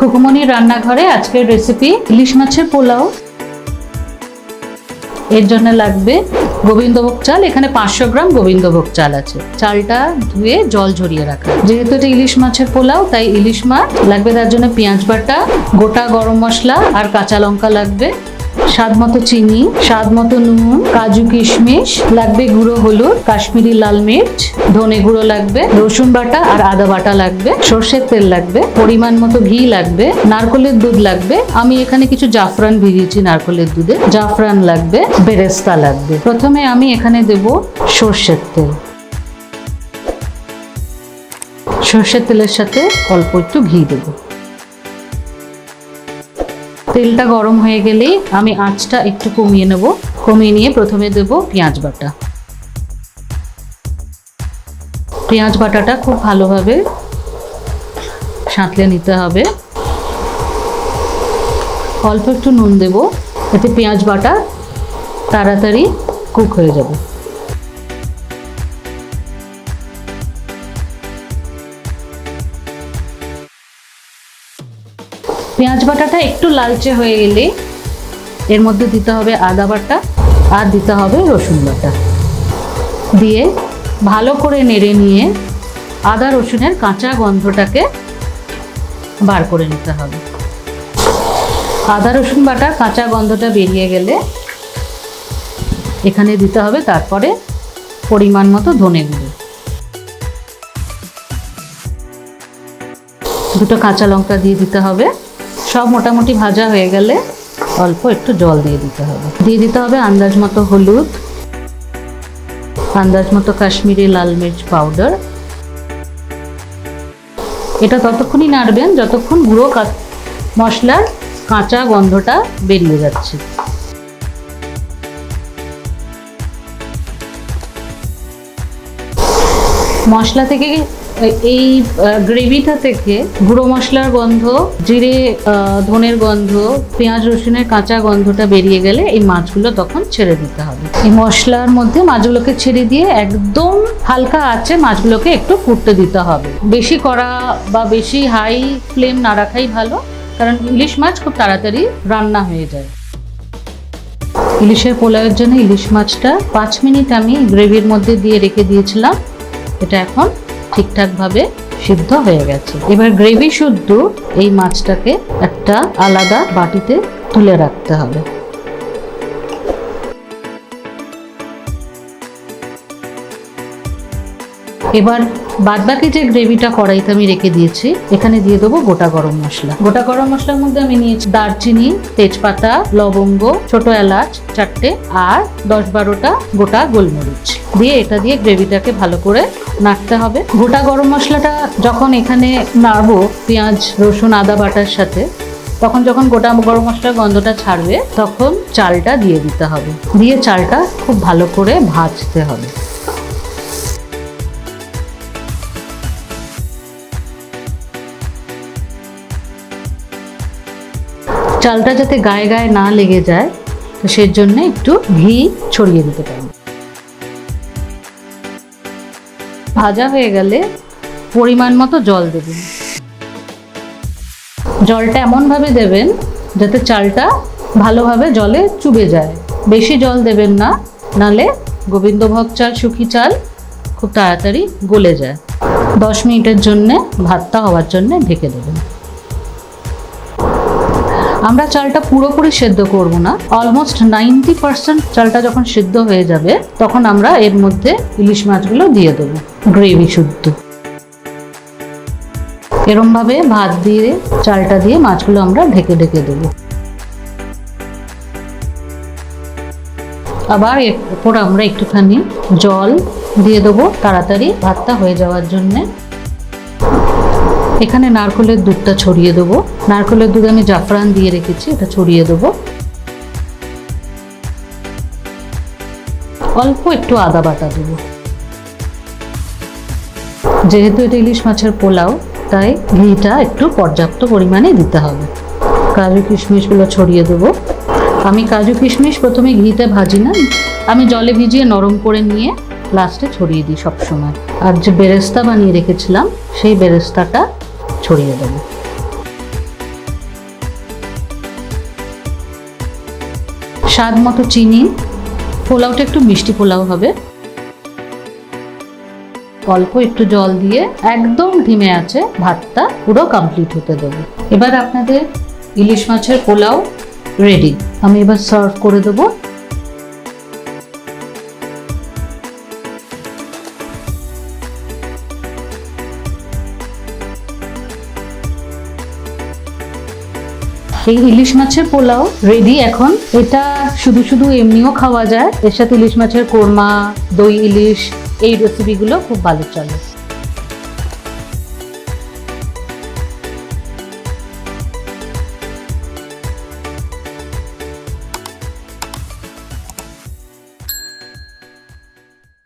খুকুমনির রান্নাঘরে আজকের রেসিপি ইলিশ মাছের পোলাও। এর জন্য লাগবে গোবিন্দভোগ চাল। এখানে 500 গ্রাম গোবিন্দভোগ চাল আছে। চালটা ধুয়ে জল ঝরিয়ে রাখা। যেহেতু এটা ইলিশ মাছের পোলাও তাই ইলিশ মাছ লাগবে। তার জন্য পেঁয়াজ বাটা, গোটা গরম মশলা আর কাঁচা লঙ্কা লাগবে, স্বাদ মতো চিনি, স্বাদ মতো নুন, কাজু কিশমিশ লাগবে, গুঁড়ো হলুদ, কাশ্মীরি লাল মির্চ, ধনে গুঁড়ো লাগবে, রসুন বাটা আর আদা বাটা লাগবে, সর্ষের তেল লাগবে, পরিমাণ মতো ঘি লাগবে, নারকেলের দুধ লাগবে। আমি এখানে কিছু জাফরান ভিজিয়েছি নারকেলের দুধে। জাফরান লাগবে, বেরেস্তা লাগবে। প্রথমে আমি এখানে দেব সর্ষের তেল। সর্ষের তেলের সাথে অল্প একটু ঘি দেবো। তেলটা গরম হয়ে গেলেই আমি আঁচটা একটু কমিয়ে নেব। কমিয়ে নিয়ে প্রথমে দেব পেঁয়াজ বাটা। পেঁয়াজ বাটাটা খুব ভালোভাবে সাঁতলে নিতে হবে। অল্প একটু নুন দেব, এতে পেঁয়াজ বাটা তাড়াতাড়ি কুক হয়ে যাবে। পেঁয়াজ বাটাটা একটু লালচে হয়ে গেলে এর মধ্যে দিতে হবে আদা বাটা আর দিতে হবে রসুন বাটা। দিয়ে ভালো করে নেড়ে নিয়ে আদা রসুনের কাঁচা গন্ধটাকে বার করে নিতে হবে। আদা রসুন বাটার কাঁচা গন্ধটা বেরিয়ে গেলে এখানে দিতে হবে তারপরে পরিমাণ মতো ধনে গুঁড়ো, দুটো কাঁচা লঙ্কা দিয়ে দিতে হবে। সব মোটামুটি ভাজা হয়ে গেলে অল্প একটু জল দিয়ে দিতে হবে। দিয়ে দিতে হবে আন্দাজ মতো হলুদ, আন্দাজ মতো কাশ্মীরি লাল মির্চ পাউডার। এটা ততক্ষণই নাড়বেন যতক্ষণ গুঁড়ো মশলার কাঁচা গন্ধটা বেরিয়ে যাচ্ছে। মশলা থেকে এই গ্রেভিটা থেকে গুঁড়ো মশলার গন্ধ, জিরে ধনের গন্ধ, পেঁয়াজ রসুনের কাঁচা গন্ধটা বেরিয়ে গেলে এই মাছগুলো তখন ছেড়ে দিতে হবে। এই মশলার মধ্যে মাছগুলোকে ছেড়ে দিয়ে একদম হালকা আঁচে মাছগুলোকে একটু ফুটতে দিতে হবে। বেশি কড়া বা বেশি হাই ফ্লেম না রাখাই ভালো, কারণ ইলিশ মাছ খুব তাড়াতাড়ি রান্না হয়ে যায়। ইলিশের পোলাওয়ের জন্য ইলিশ মাছটা 5 মিনিট আমি গ্রেভির মধ্যে দিয়ে রেখে দিয়েছিলাম। এটা এখন ঠিকঠাকভাবে সিদ্ধ হয়ে গেছে। এবার গ্রেভি শুদ্ধ এই মাছটাকে একটা আলাদা বাটিতে তুলে রাখতে হবে। এবার বাদবাকি যে গ্রেভিটা কড়াইতে আমি রেখে দিয়েছি এখানে দিয়ে দেবো গোটা গরম মশলা। গোটা গরম মশলার মধ্যে আমি নিয়েছি দারচিনি, তেজপাতা, লবঙ্গ, ছোট এলাচ 4টে আর 10-12টা গোটা গোলমরিচ দিয়ে এটা দিয়ে গ্রেভিটাকে ভালো করে নাড়তে হবে। গোটা গরম মশলাটা যখন এখানে নাড়বো পেঁয়াজ রসুন আদা বাটার সাথে, তখন যখন গোটা গরম মশলার গন্ধটা ছাড়বে তখন চালটা দিয়ে দিতে হবে। দিয়ে চালটা খুব ভালো করে ভাজতে হবে। চালটা যাতে গায়ে গায়ে না লেগে যায় তো সেই জন্য একটু ঘি ছড়িয়ে দিতে পারি। ভাজা হয়ে গেলে পরিমাণ মতো জল দেবেন। জলটা এমনভাবে দেবেন যাতে চালটা ভালোভাবে জলে চুবে যায়। বেশি জল দেবেন না, নালে গোবিন্দভোগ চাল শুকি চাল খুব তাড়াতাড়ি গলে যায়। 10 মিনিটের জন্যে ভাতটা হওয়ার জন্য ঢেকে দেবেন। আমরা চালটা পুরোপুরি সেদ্ধ করব না, অলমোস্ট 90% চালটা যখন সেদ্ধ হয়ে যাবে তখন আমরা এর মধ্যে ইলিশ মাছগুলো দিয়ে দেবো গ্রেভি শুদ্ধ। এরমভাবে ভাত দিয়ে চালটা দিয়ে মাছগুলো আমরা ঢেকে ঢেকে দেবো। আবার এর উপর আমরা একটুখানি জল দিয়ে দেবো তাড়াতাড়ি ভাতটা হয়ে যাওয়ার জন্যে। এখানে নারকেলের দুধটা ছড়িয়ে দেবো। নারকেলের দুধ আমি জাফরান দিয়ে রেখেছি, এটা ছড়িয়ে দেবো। অল্প একটু আদা বাটা দেবো। যেহেতু এটা ইলিশ মাছের পোলাও তাই ঘিটা একটু পর্যাপ্ত পরিমাণে দিতে হবে। কাজু কিশমিশগুলো ছড়িয়ে দেবো। আমি কাজু কিশমিশ প্রথমে ঘিতে ভাজি না, আমি জলে ভিজিয়ে নরম করে নিয়ে লাস্টে ছড়িয়ে দিই সবসময়। আর যে বেরেস্তা বানিয়ে রেখেছিলাম সেই বেরেস্তাটা ছড়িয়ে দেবো। স্বাদ মতো চিনি। পোলাওটা একটু মিষ্টি পোলাও হবে। অল্প একটু জল দিয়ে একদম ধিমে আছে ভাতটা পুরো কমপ্লিট হতে দেবো। এবার আপনাদের ইলিশ মাছের পোলাও রেডি। আমি এবার সার্ভ করে দেবো। এই ইলিশ মাছের পোলাও রেডি এখন। এটা শুধু শুধু এমনিও খাওয়া যায়, এর সাথে ইলিশ মাছের কোরমা, দই ইলিশ, এই রেসিপিগুলো খুব ভালো চলে।